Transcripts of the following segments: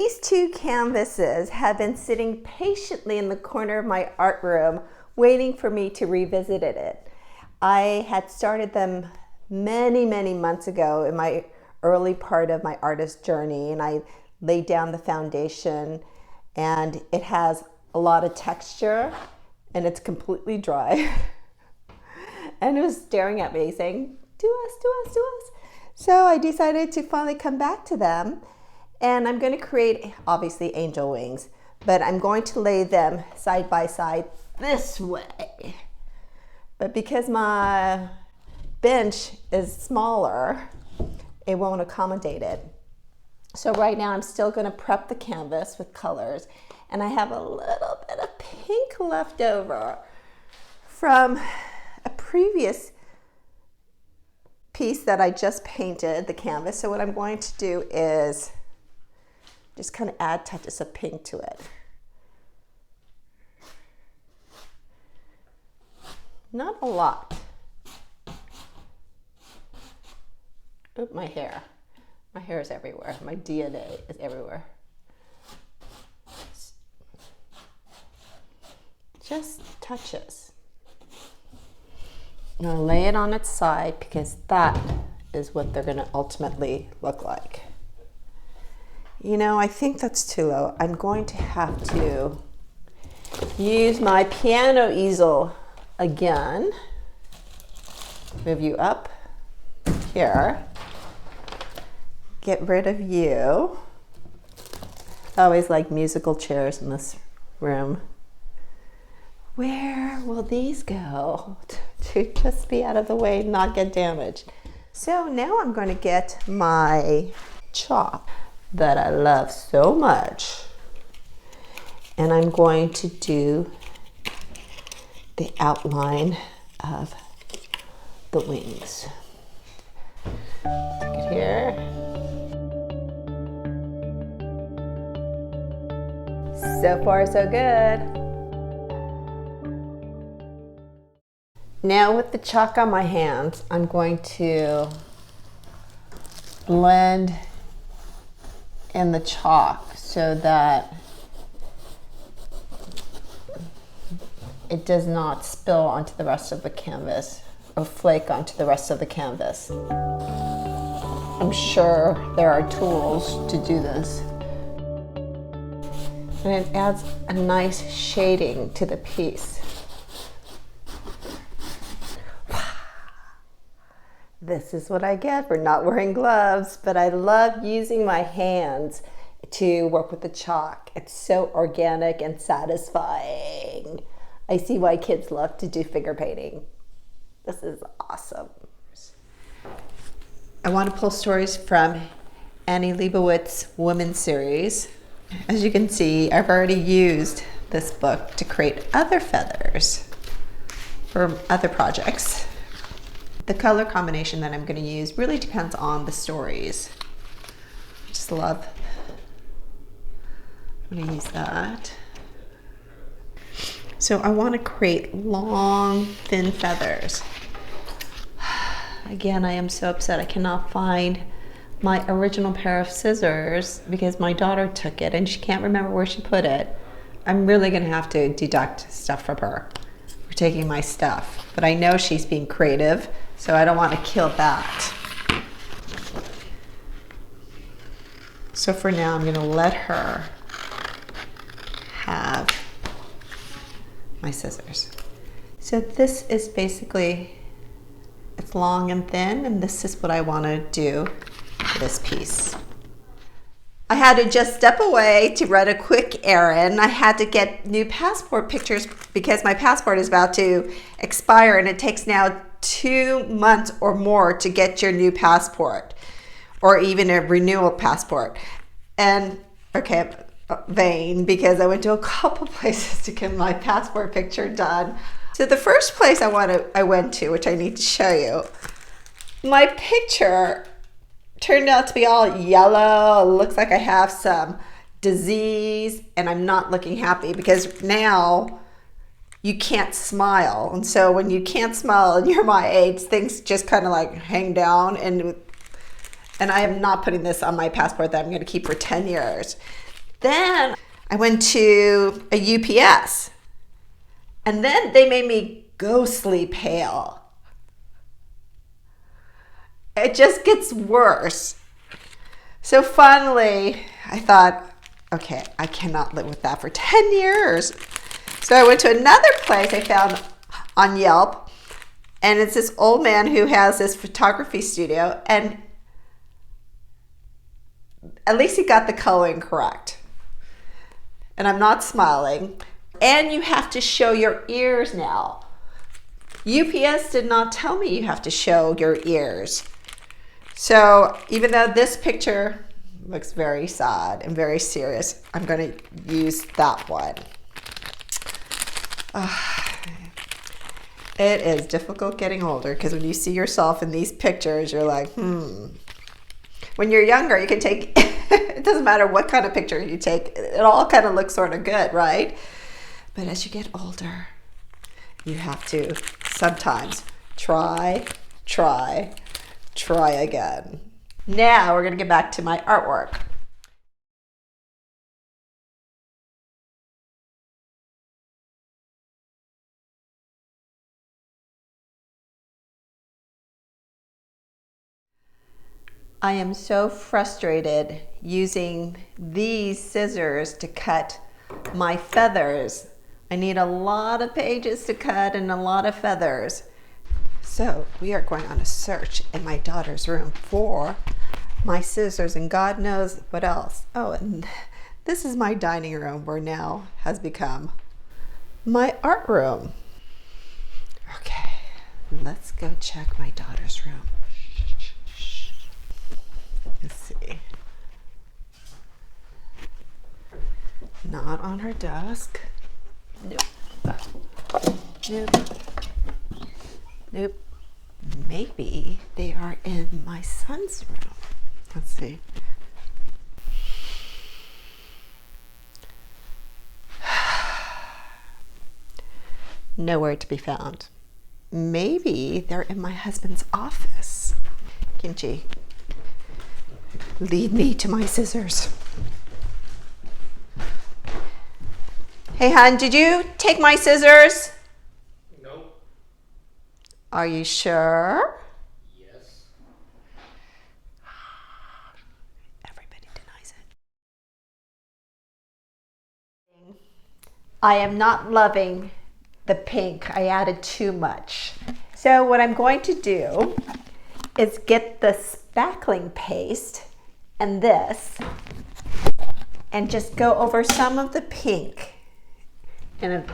These two canvases have been sitting patiently in the corner of my art room, waiting for me to revisit it. I had started them many, many months ago in my early part of my artist journey, and I laid down the foundation, and it has a lot of texture, and it's completely dry. And it was staring at me saying, do us, do us, do us. So I decided to finally come back to them, and I'm going to create, obviously, angel wings, but I'm going to lay them side by side this way. But because my bench is smaller, it won't accommodate it. So right now I'm still going to prep the canvas with colors, and I have a little bit of pink left over from a previous piece that I just painted the canvas. So what I'm going to do is just kind of add touches of pink to it. Not a lot. Oop, my hair. My hair is everywhere. My DNA is everywhere. Just touches. I'm gonna lay it on its side because that is what they're gonna ultimately look like. You know, I think that's too low. I'm going to have to use my piano easel again. Move you up here. Get rid of you. I always like musical chairs in this room. Where will these go to just be out of the way and not get damaged? So now I'm going to get my chalk that I love so much, and I'm going to do the outline of the wings. Take it here. So far, so good. Now with the chalk on my hands, I'm going to blend in the chalk so that it does not spill onto the rest of the canvas or flake onto the rest of the canvas. I'm sure there are tools to do this. And it adds a nice shading to the piece. This is what I get for not wearing gloves, but I love using my hands to work with the chalk. It's so organic and satisfying. I see why kids love to do figure painting. This is awesome. I want to pull stories from Annie Leibowitz's Women series. As you can see, I've already used this book to create other feathers for other projects. The color combination that I'm going to use really depends on the stories. I just love, I'm going to use that. So I want to create long, thin feathers. Again, I am so upset I cannot find my original pair of scissors because my daughter took it and she can't remember where she put it. I'm really going to have to deduct stuff from her for taking my stuff. But I know she's being creative, so I don't want to kill that. So for now, I'm going to let her have my scissors. So this is basically, it's long and thin, and this is what I want to do for this piece. I had to just step away to run a quick errand. I had to get new passport pictures because my passport is about to expire, and it takes now 2 months or more to get your new passport or even a renewal passport. And okay, vain, because I went to a couple places to get my passport picture done. So the first place I went to, which I need to show you, my picture turned out to be all yellow. It looks like I have some disease, and I'm not looking happy because now you can't smile. And so when you can't smile and you're my age, things just kind of like hang down. And I am not putting this on my passport that I'm going to keep for 10 years. Then I went to a UPS, and then they made me ghostly pale. It just gets worse. So finally, I thought, okay, I cannot live with that for 10 years. So I went to another place I found on Yelp, and it's this old man who has this photography studio, and at least he got the coloring correct. And I'm not smiling. And you have to show your ears now. UPS did not tell me you have to show your ears. So even though this picture looks very sad and very serious, I'm going to use that one. It is difficult getting older, because when you see yourself in these pictures, you're like, When you're younger, you can take, it doesn't matter what kind of picture you take, it all kind of looks sort of good, right? But as you get older, you have to sometimes try again. Now we're going to get back to my artwork. I am so frustrated using these scissors to cut my feathers. I need a lot of pages to cut and a lot of feathers. So we are going on a search in my daughter's room for my scissors and God knows what else. Oh, and this is my dining room, where now has become my art room. Okay, let's go check my daughter's room. Let's see. Not on her desk. Nope. Maybe they are in my son's room. Let's see. Nowhere to be found. Maybe they're in my husband's office. Kimchi, lead me to my scissors. Hey, hon, did you take my scissors? No. Are you sure? Yes. Everybody denies it. I am not loving the pink. I added too much. So what I'm going to do is get the spackling paste and this, and just go over some of the pink. And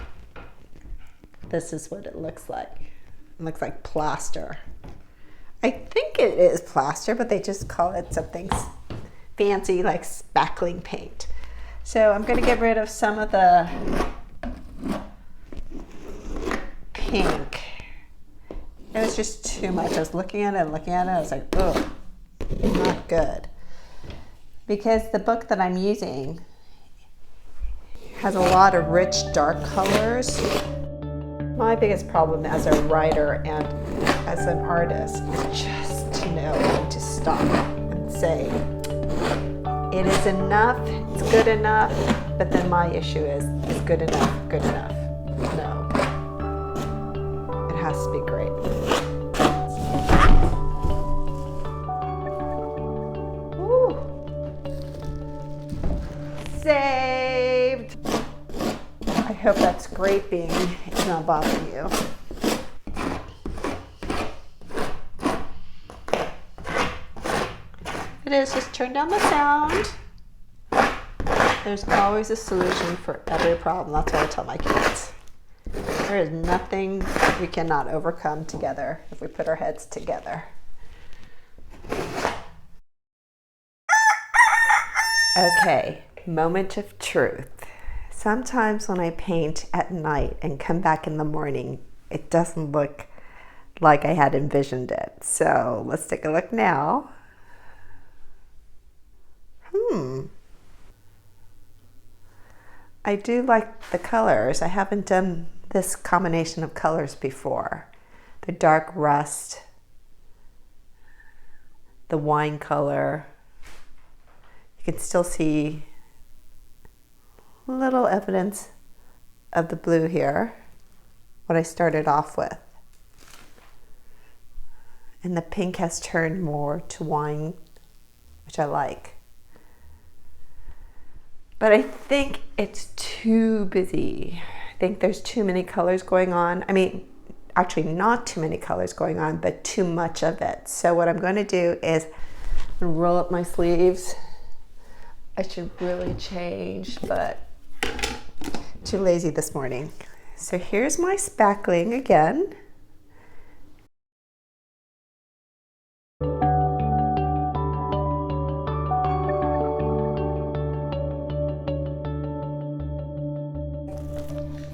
this is what it looks like. It looks like plaster. I think it is plaster, but they just call it something fancy like spackling paint. So I'm going to get rid of some of the pink. It was just too much. I was looking at it and looking at it. I was like, oh, not good. Because the book that I'm using has a lot of rich, dark colors. My biggest problem as a writer and as an artist is just to know when to stop and say, it is enough, it's good enough, but then my issue is good enough good enough? No. It has to be great. Woo. Saved. I hope that scraping is not bothering you. It is, just turn down the sound. There's always a solution for every problem. That's what I tell my kids. There is nothing we cannot overcome together if we put our heads together. Okay, moment of truth. Sometimes when I paint at night and come back in the morning, it doesn't look like I had envisioned it. So let's take a look now. I do like the colors. I haven't done this combination of colors before. The dark rust, the wine color. You can still see little evidence of the blue here, what I started off with. And the pink has turned more to wine, which I like. But I think it's too busy. I think there's too many colors going on. I mean, actually not too many colors going on, but too much of it. So what I'm going to do is roll up my sleeves. I should really change, but too lazy this morning. So here's my spackling again.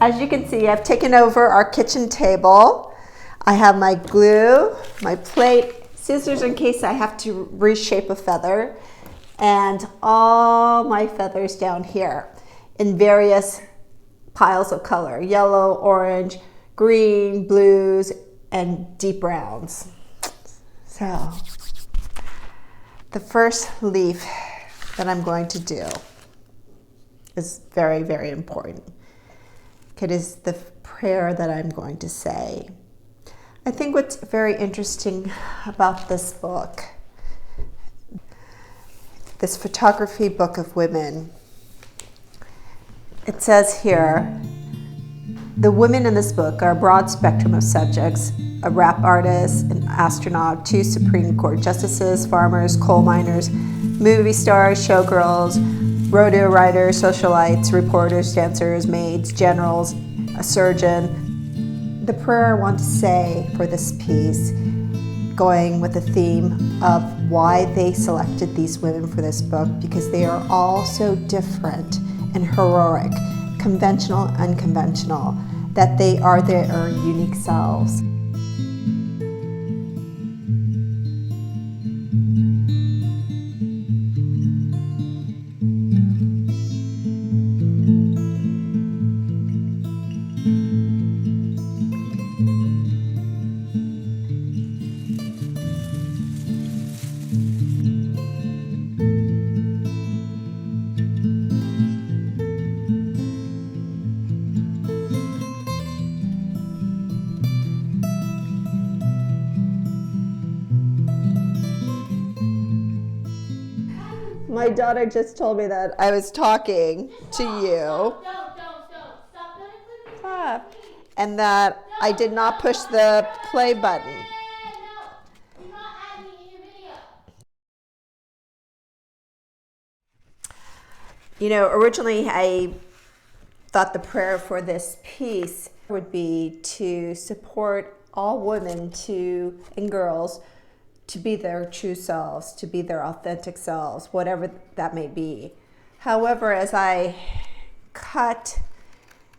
As you can see, I've taken over our kitchen table. I have my glue, my plate, scissors in case I have to reshape a feather, and all my feathers down here in various piles of color: yellow, orange, green, blues, and deep browns. So the first leaf that I'm going to do is very, very important. It is the prayer that I'm going to say. I think what's very interesting about this book, this photography book of women, it says here, the women in this book are a broad spectrum of subjects: a rap artist, an astronaut, 2 Supreme Court justices, farmers, coal miners, movie stars, showgirls, rodeo riders, socialites, reporters, dancers, maids, generals, a surgeon. The prayer I want to say for this piece, going with the theme of why they selected these women for this book, because they are all so different and heroic, conventional, unconventional, that they are their unique selves. My daughter just told me that I was talking to you. Don't. Stop doing it. Stop. And that I did not push the play button. No. Do not add me in your video. You know, originally I thought the prayer for this piece would be to support all women and girls to be their true selves, to be their authentic selves, whatever that may be. However, as I cut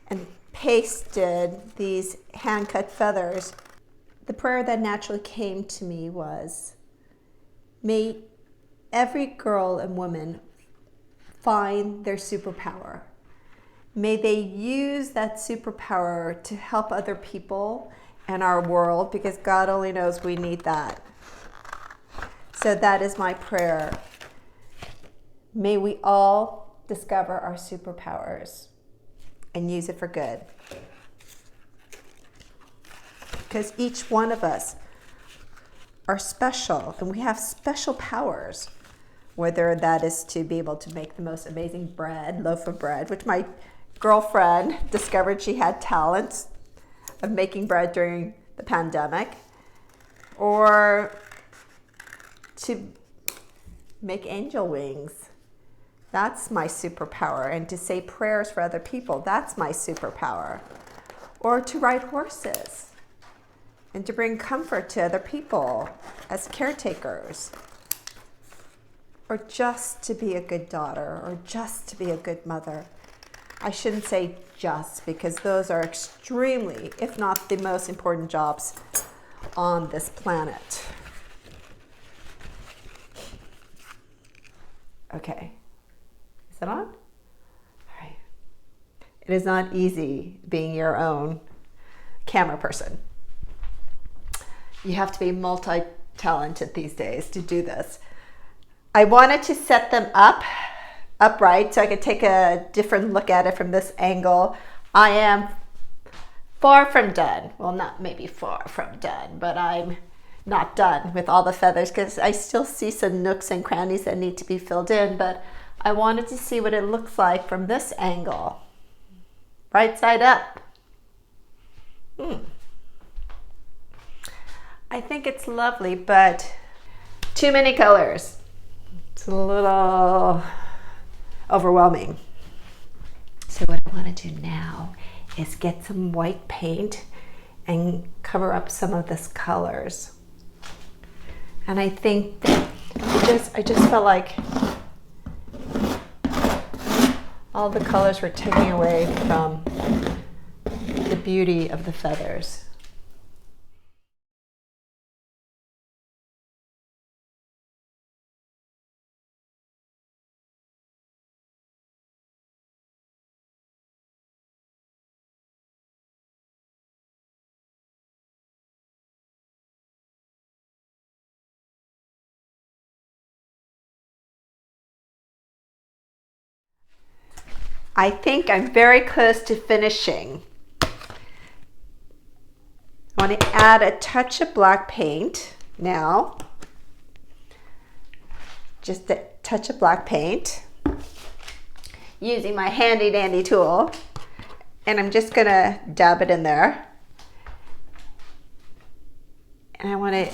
and pasted these hand-cut feathers, the prayer that naturally came to me was, may every girl and woman find their superpower. May they use that superpower to help other people and our world, because God only knows we need that. So that is my prayer. May we all discover our superpowers and use it for good. Because each one of us are special, and we have special powers. Whether that is to be able to make the most amazing loaf of bread, which my girlfriend discovered she had talents of making bread during the pandemic, or to make angel wings. That's my superpower. And to say prayers for other people, that's my superpower. Or to ride horses and to bring comfort to other people as caretakers. Or just to be a good daughter, or just to be a good mother. I shouldn't say just, because those are extremely, if not the most important jobs on this planet. Okay, is it on? All right. It is not easy being your own camera person. You have to be multi-talented these days to do this. I wanted to set them up upright so I could take a different look at it from this angle. I am far from done. Well, not maybe far from done, but I'm not done with all the feathers because I still see some nooks and crannies that need to be filled in, but I wanted to see what it looks like from this angle. Right side up. I think it's lovely, but too many colors. It's a little overwhelming. So what I want to do now is get some white paint and cover up some of this colors. And I think that I just felt like all the colors were taking away from the beauty of the feathers. I think I'm very close to finishing. I want to add a touch of black paint now. Just a touch of black paint using my handy dandy tool. And I'm just going to dab it in there. And I want to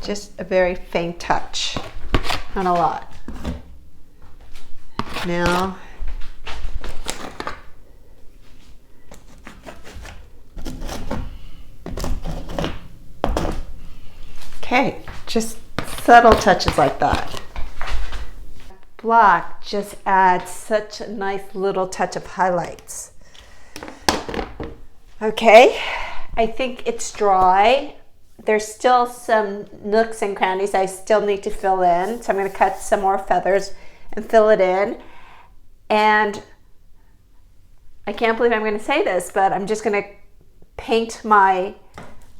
just a very faint touch, not a lot. Now, okay, just subtle touches like that. Black just adds such a nice little touch of highlights. Okay, I think it's dry. There's still some nooks and crannies I still need to fill in. So I'm going to cut some more feathers and fill it in. And I can't believe I'm going to say this, but I'm just going to paint my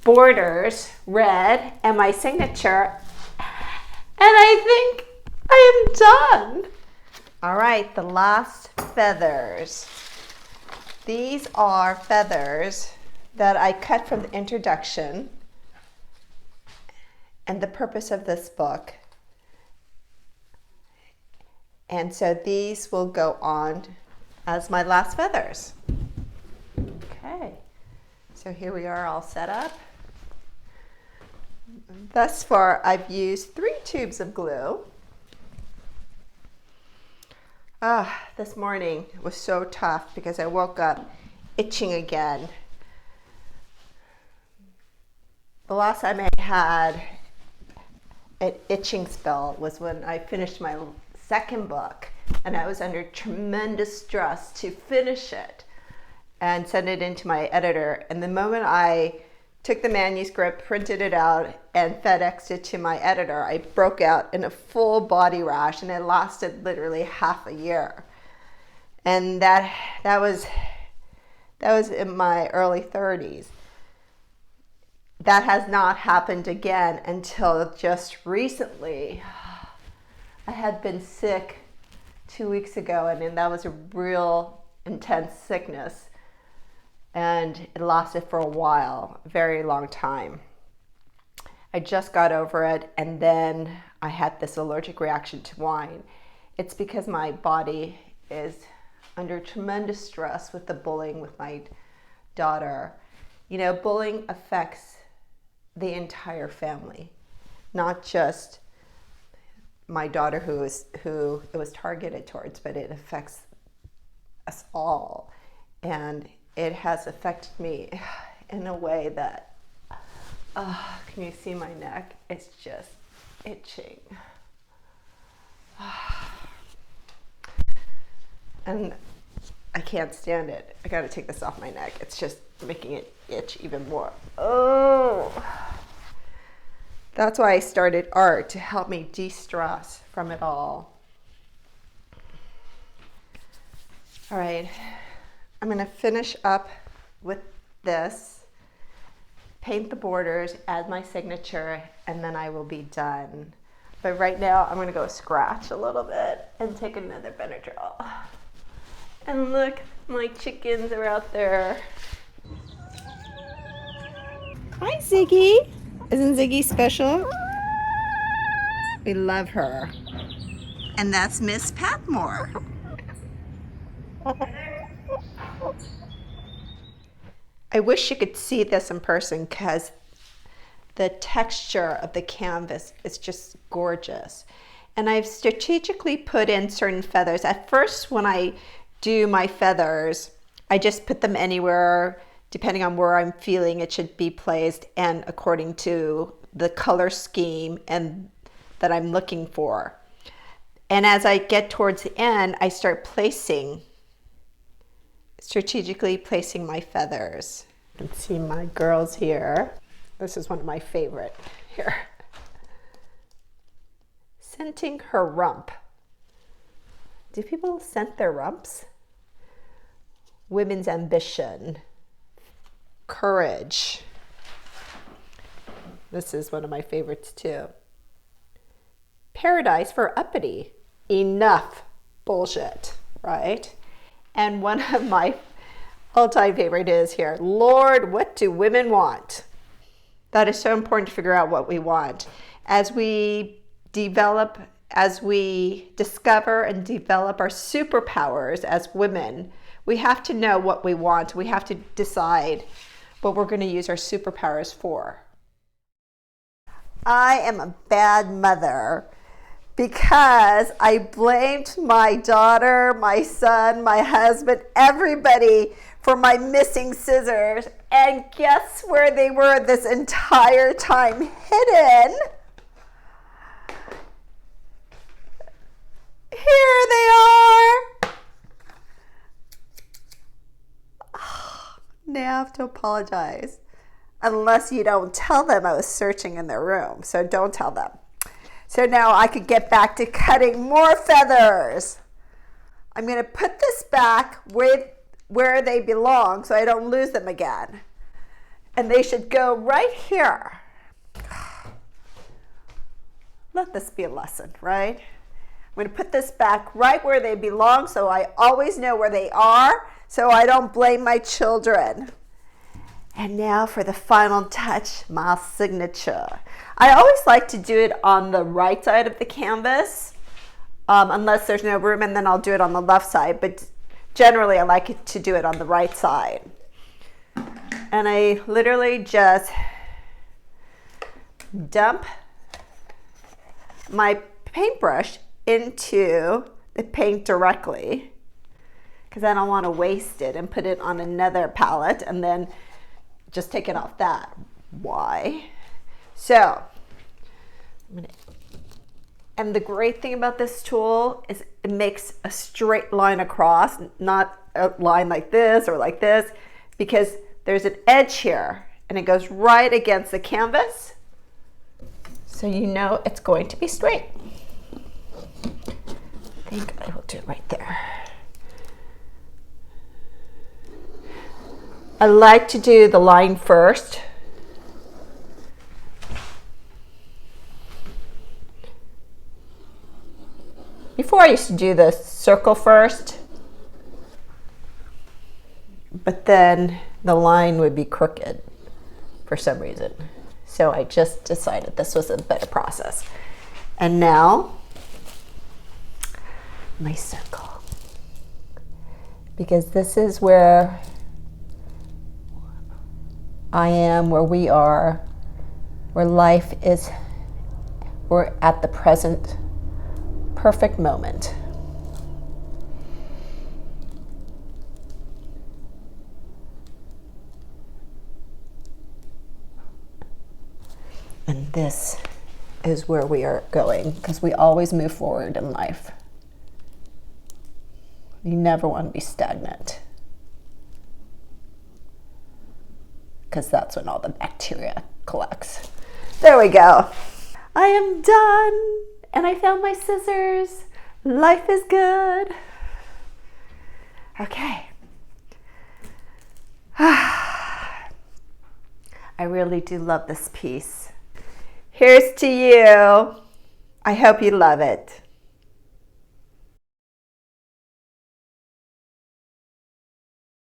borders red and my signature. And I think I am done. All right, the last feathers. These are feathers that I cut from the introduction and the purpose of this book. And so these will go on as my last feathers. Okay, so here we are all set up. Thus far, I've used 3 tubes of glue. This morning was so tough because I woke up itching again. The last time I had an itching spell was when I finished my second book, and I was under tremendous stress to finish it and send it into my editor. And the moment I took the manuscript, printed it out, and FedExed it to my editor, I broke out in a full body rash, and it lasted literally half a year. And that was in my early 30s. That has not happened again until just recently. I had been sick 2 weeks ago, and that was a real intense sickness. And it lasted for a while, a very long time. I just got over it, and then I had this allergic reaction to wine. It's because my body is under tremendous stress with the bullying with my daughter. You know, bullying affects the entire family, not just my daughter who it was targeted towards, but it affects us all. And it has affected me in a way that, can you see my neck? It's just itching. And I can't stand it. I gotta take this off my neck. It's just making it itch even more. Oh. That's why I started art, to help me de-stress from it all. All right, I'm gonna finish up with this, paint the borders, add my signature, and then I will be done. But right now, I'm gonna go scratch a little bit and take another Benadryl. And look, my chickens are out there. Hi, Ziggy. Isn't Ziggy special? We love her. And that's Miss Patmore. I wish you could see this in person because the texture of the canvas is just gorgeous. And I've strategically put in certain feathers. At first, when I do my feathers, I just put them anywhere depending on where I'm feeling it should be placed and according to the color scheme and that I'm looking for. And as I get towards the end, I start strategically placing my feathers. You can see my girls here. This is one of my favorite here. Scenting her rump. Do people scent their rumps? Women's ambition. Courage. This is one of my favorites too. Paradise for uppity. Enough bullshit, right? And one of my all-time favorite is here. Lord, what do women want? That is so important to figure out what we want. As we develop, as we discover and develop our superpowers as women, we have to know what we want. We have to decide what we're going to use our superpowers for. I am a bad mother because I blamed my daughter, my son, my husband, everybody for my missing scissors. And guess where they were this entire time? Hidden. Here they are. Now I have to apologize. Unless you don't tell them I was searching in their room. So don't tell them. So now I could get back to cutting more feathers. I'm going to put this back where they belong so I don't lose them again. And they should go right here. Let this be a lesson, right? I'm going to put this back right where they belong so I always know where they are so I don't blame my children. And now for the final touch, my signature. I always like to do it on the right side of the canvas, unless there's no room, and then I'll do it on the left side. But generally, I like it to do it on the right side. And I literally just dump my paintbrush into the paint directly because I don't want to waste it and put it on another palette and then just take it off that. Why? So, and the great thing about this tool is it makes a straight line across, not a line like this or like this, because there's an edge here and it goes right against the canvas. So you know it's going to be straight. I think I will do it right there. I like to do the line first. Before I used to do the circle first, but then the line would be crooked for some reason. So I just decided this was a better process. And now, my circle. Because this is where I am, where we are, where life is, we're at the present perfect moment. And this is where we are going, because we always move forward in life. You never want to be stagnant, because that's when all the bacteria collects. There we go. I am done, and I found my scissors. Life is good. Okay. I really do love this piece. Here's to you. I hope you love it.